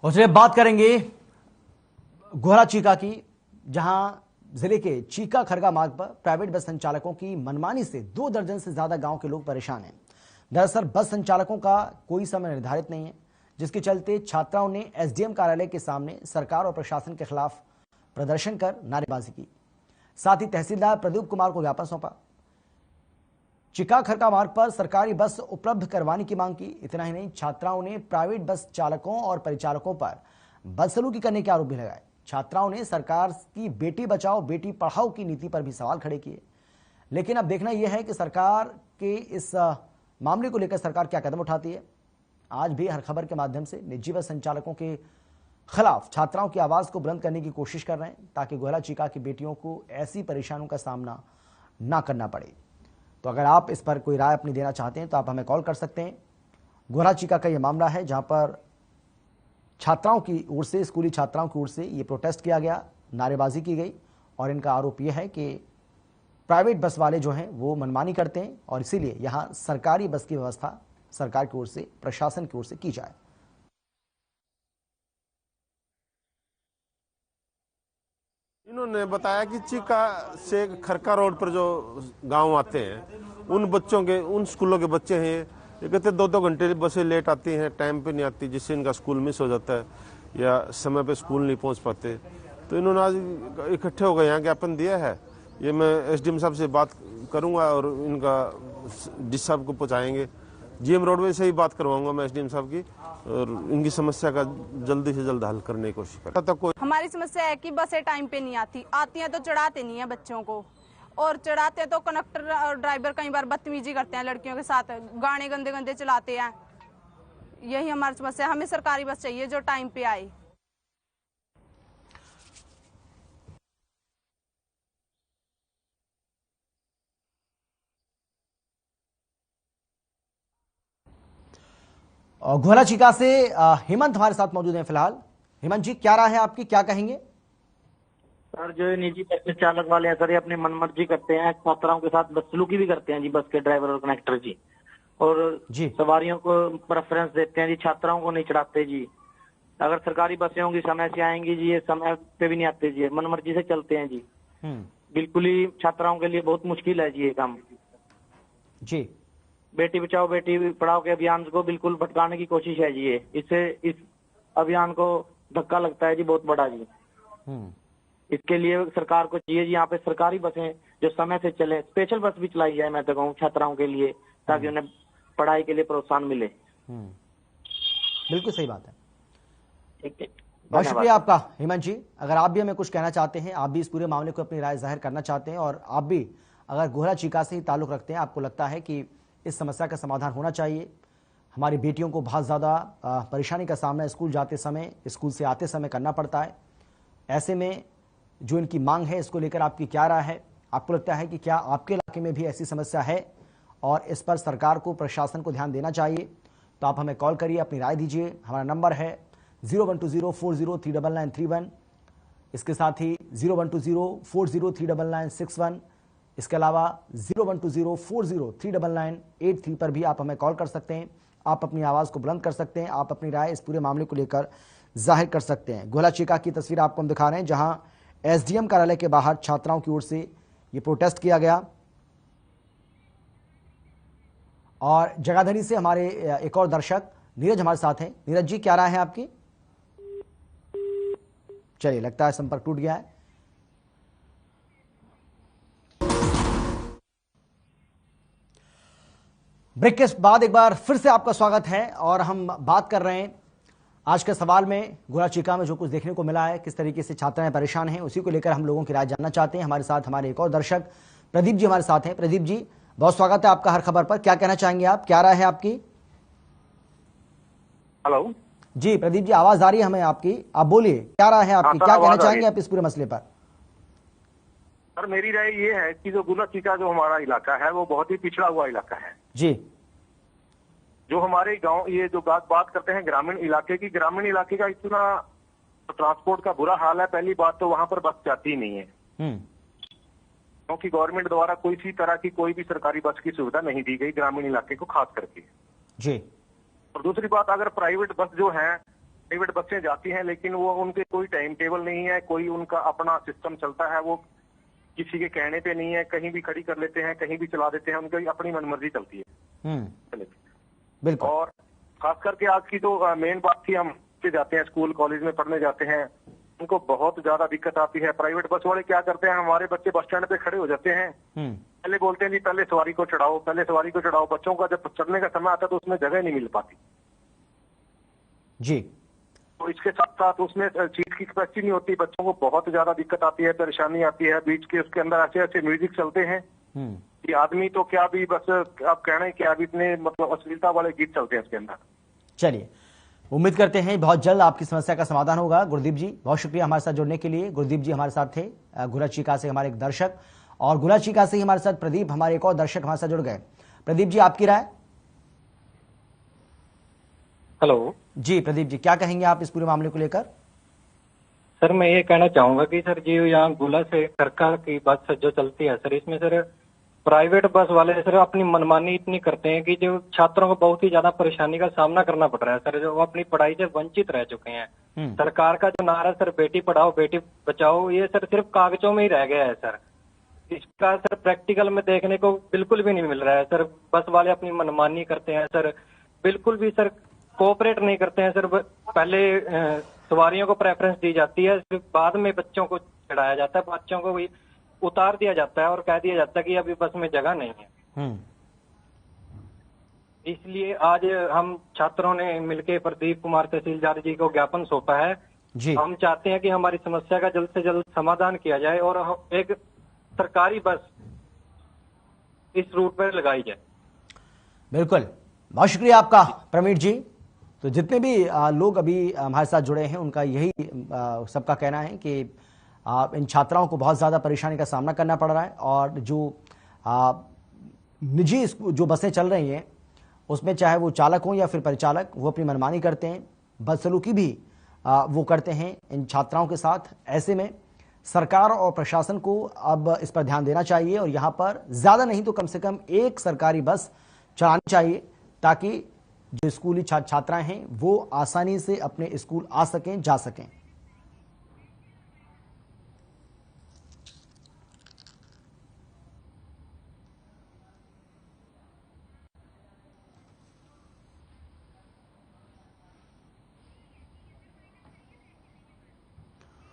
और चलिए बात करेंगे गोहरा चीका की, जहां जिले के चीका खरगा मार्ग पर प्राइवेट बस संचालकों की मनमानी से 2 दर्जन से ज्यादा गांव के लोग परेशान हैं। दरअसल बस संचालकों का कोई समय निर्धारित नहीं है, जिसके चलते छात्राओं ने एसडीएम कार्यालय के सामने सरकार और प्रशासन के खिलाफ प्रदर्शन कर नारेबाजी की। साथ ही तहसीलदार प्रदीप कुमार को ज्ञापन सौंपा। चिका खरका मार्ग पर सरकारी बस उपलब्ध करवाने की मांग की। इतना ही नहीं, छात्राओं ने प्राइवेट बस चालकों और परिचालकों पर बदसलूकी करने के आरोप भी लगाए। छात्राओं ने सरकार की बेटी बचाओ बेटी पढ़ाओ की नीति पर भी सवाल खड़े किए। लेकिन अब देखना यह है कि सरकार के इस मामले को लेकर सरकार क्या कदम उठाती है। आज भी हर खबर के माध्यम से निजी बस संचालकों के खिलाफ छात्राओं की आवाज को बुलंद करने की कोशिश कर रहे हैं, ताकि गोहरा चीका की बेटियों को ऐसी परेशानियों का सामना ना करना पड़े। तो अगर आप इस पर कोई राय अपनी देना चाहते हैं तो आप हमें कॉल कर सकते हैं। गोहरा चीका का यह मामला है जहां पर छात्राओं की ओर से, स्कूली छात्राओं की ओर से ये प्रोटेस्ट किया गया, नारेबाजी की गई और इनका आरोप यह है कि प्राइवेट बस वाले जो हैं वो मनमानी करते हैं और इसीलिए यहां सरकारी बस की व्यवस्था सरकार की ओर से, प्रशासन की ओर से की जाए। इन्होंने बताया कि चीका से खरका रोड पर जो गांव आते हैं उन बच्चों के, उन स्कूलों के बच्चे हैं, ये कहते 2-2 घंटे बसें लेट आती हैं, टाइम पे नहीं आती, जिससे इनका स्कूल मिस हो जाता है या समय पे स्कूल नहीं पहुंच पाते। तो इन्होंने आज इकट्ठे हो गए, यहाँ ज्ञापन दिया है। ये मैं एसडीएम साहब से बात करूंगा और इनका डीसी साहब को पहुँचाएंगे। जीएम रोडवेज से ही बात करवाऊंगा मैं एसडीएम साहब की और इनकी समस्या का जल्दी से जल्द हल करने की कोशिश करें। हमारी समस्या है कि बसें टाइम पे नहीं आती हैं तो चढ़ाते नहीं है बच्चों को, और चढ़ाते हैं तो कंडक्टर और ड्राइवर कई बार बदतमीजी करते हैं लड़कियों के साथ, गाने गंदे गंदे चलाते हैं। यही हमारी समस्या है। हमें सरकारी बस चाहिए जो टाइम पे आए। और गोहरा चीका से हेमंत हमारे साथ मौजूद हैं फिलहाल। हेमंत जी, क्या राय है आपकी, क्या कहेंगे? सर, जो निजी बस चालक वाले हैं सर, ये अपनी मनमर्जी करते हैं, छात्राओं के साथ बदसलूकी भी करते हैं जी, बस के ड्राइवर और कंडक्टर जी, और जी सवारियों को प्रेफरेंस देते हैं जी, छात्राओं को नहीं चढ़ाते जी। अगर सरकारी बसें होंगी समय से आएंगी जी, ये समय पे भी नहीं आते जी, मनमर्जी से चलते हैं जी। बिल्कुल ही छात्राओं के लिए बहुत मुश्किल है जी ये काम जी। बेटी बचाओ बेटी पढ़ाओ के अभियान को बिल्कुल भटकाने की कोशिश है जी ये। इससे इस अभियान को धक्का लगता है जी बहुत बड़ा जी। इसके लिए सरकार को चाहिए जी, यहाँ पे सरकारी बसें जो समय से चले, स्पेशल बस भी चलाई जाए मैं तो कहूँ छात्राओं के लिए, ताकि उन्हें पढ़ाई के लिए प्रोत्साहन मिले। बिल्कुल सही बात है। ठीक है, बहुत शुक्रिया आपका हेमंत जी। अगर आप भी हमें कुछ कहना चाहते हैं, आप भी इस पूरे मामले को अपनी राय जाहिर करना चाहते हैं और आप भी अगर गोहरा चीका से ही ताल्लुक रखते हैं, आपको लगता है कि इस समस्या का समाधान होना चाहिए, हमारी बेटियों को बहुत ज़्यादा परेशानी का सामना स्कूल जाते समय, स्कूल से आते समय करना पड़ता है, ऐसे में जो इनकी मांग है इसको लेकर आपकी क्या राय है? आपको लगता है कि क्या आपके इलाके में भी ऐसी समस्या है और इस पर सरकार को, प्रशासन को ध्यान देना चाहिए? तो आप हमें कॉल करिए, अपनी राय दीजिए। हमारा नंबर है 0120403931, इसके साथ ही 0120403961, इसके अलावा 0120403983 पर भी आप हमें कॉल कर सकते हैं। आप अपनी आवाज़ को बुलंद कर सकते हैं, आप अपनी राय इस पूरे मामले को लेकर जाहिर कर सकते हैं। गोहरा चीका की तस्वीर आपको हम दिखा रहे हैं, जहां एसडीएम कार्यालय के बाहर छात्राओं की ओर से ये प्रोटेस्ट किया गया और जगाधरी से हमारे एक और दर्शक नीरज हमारे साथ हैं। नीरज जी, क्या राय है आपकी? चलिए, लगता है संपर्क टूट गया है। ब्रेक के बाद एक बार फिर से आपका स्वागत है और हम बात कर रहे हैं आज के सवाल में गोहरा चीका में जो कुछ देखने को मिला है, किस तरीके से छात्राएं परेशान हैं, उसी को लेकर हम लोगों की राय जानना चाहते हैं। हमारे साथ हमारे एक और दर्शक प्रदीप जी हमारे साथ हैं। प्रदीप जी, बहुत स्वागत है आपका हर खबर पर। क्या कहना चाहेंगे आप, क्या राय है आपकी? हेलो जी प्रदीप जी, आवाज आ रही है हमें आपकी, आप बोलिए, क्या राय है आपकी, क्या कहना चाहेंगे आप इस पूरे मसले पर? सर, मेरी राय ये है कि जो गोहरा चीका जो हमारा इलाका है वो बहुत ही पिछड़ा हुआ इलाका है जी। जो हमारे गांव, ये जो बात करते हैं ग्रामीण इलाके की, ग्रामीण इलाके का इतना ट्रांसपोर्ट का बुरा हाल है। पहली बात तो वहां पर बस जाती ही नहीं है, क्योंकि गवर्नमेंट द्वारा कोई सी तरह की कोई भी सरकारी बस की सुविधा नहीं दी गई ग्रामीण इलाके को खास करके जी। और दूसरी बात, अगर प्राइवेट बस जो है प्राइवेट बसें जाती हैं, लेकिन वो उनके कोई टाइम टेबल नहीं है, कोई उनका अपना सिस्टम चलता है, वो किसी के कहने पे नहीं है, कहीं भी खड़ी कर लेते हैं, कहीं भी चला देते हैं, उनकी अपनी मनमर्जी चलती है। बिल्कुल। और खास करके आज की तो मेन बात थी, हम जाते हैं स्कूल कॉलेज में पढ़ने जाते हैं, उनको बहुत ज्यादा दिक्कत आती है। प्राइवेट बस वाले क्या करते हैं, हमारे बच्चे बस स्टैंड पे खड़े हो जाते हैं, पहले बोलते हैं जी पहले सवारी को चढ़ाओ, पहले सवारी को चढ़ाओ। बच्चों का जब चढ़ने का समय आता है तो उसमें जगह नहीं मिल पाती जी। तो इसके साथ साथ उसमें सीट की कैपेसिटी नहीं होती, बच्चों को बहुत ज्यादा दिक्कत आती है, परेशानी आती है। बीच के उसके अंदर ऐसे ऐसे म्यूजिक चलते हैं कि आदमी तो क्या भी, बस आप कह रहे हैं क्या भी, इतने मतलब अश्लीलता वाले गीत चलते हैं उसके अंदर। चलिए, उम्मीद करते हैं बहुत जल्द आपकी समस्या का समाधान होगा। गुरदीप जी, बहुत शुक्रिया हमारे साथ जुड़ने के लिए। गुरदीप जी हमारे साथ थे, गुराचीका से हमारे एक दर्शक, और गुराचीका से ही हमारे साथ प्रदीप, हमारे एक और दर्शक हमारे साथ जुड़ गए। प्रदीप जी, आपकी राय? हेलो जी प्रदीप जी, क्या कहेंगे आप इस पूरे मामले को लेकर? सर, मैं ये कहना चाहूंगा कि सर जी यहाँ गोला से खरका की बस जो चलती है सर, इसमें सर प्राइवेट बस वाले सर अपनी मनमानी इतनी करते हैं कि जो छात्रों को बहुत ही ज्यादा परेशानी का सामना करना पड़ रहा है सर, जो वो अपनी पढ़ाई से वंचित रह चुके हैं। सरकार का जो नारा सर बेटी पढ़ाओ बेटी बचाओ, ये सर सिर्फ कागजों में ही रह गया है सर। इसका सर प्रैक्टिकल में देखने को बिल्कुल भी नहीं मिल रहा है सर। बस वाले अपनी मनमानी करते हैं सर, बिल्कुल भी सर कोऑपरेट नहीं करते हैं सर। पहले सवारियों को प्रेफरेंस दी जाती है, फिर बाद में बच्चों को चढ़ाया जाता है, बच्चों को भी उतार दिया जाता है और कह दिया जाता है कि अभी बस में जगह नहीं है। इसलिए आज हम छात्रों ने मिलकर प्रदीप कुमार तहसीलदार जी को ज्ञापन सौंपा है जी। हम चाहते हैं कि हमारी समस्या का जल्द से जल्द समाधान किया जाए और एक सरकारी बस इस रूट पर लगाई जाए। बिल्कुल, बहुत शुक्रिया आपका प्रवीण जी। तो जितने भी लोग अभी हमारे साथ जुड़े हैं, उनका यही सबका कहना है कि इन छात्राओं को बहुत ज़्यादा परेशानी का सामना करना पड़ रहा है, और जो निजी जो बसें चल रही हैं उसमें चाहे वो चालक हों या फिर परिचालक, वो अपनी मनमानी करते हैं, बदसलूकी भी वो करते हैं इन छात्राओं के साथ। ऐसे में सरकार और प्रशासन को अब इस पर ध्यान देना चाहिए, और यहाँ पर ज़्यादा नहीं तो कम से कम एक सरकारी बस चलानी चाहिए, ताकि जो स्कूली छात्राएं हैं वो आसानी से अपने स्कूल आ सकें, जा सकें।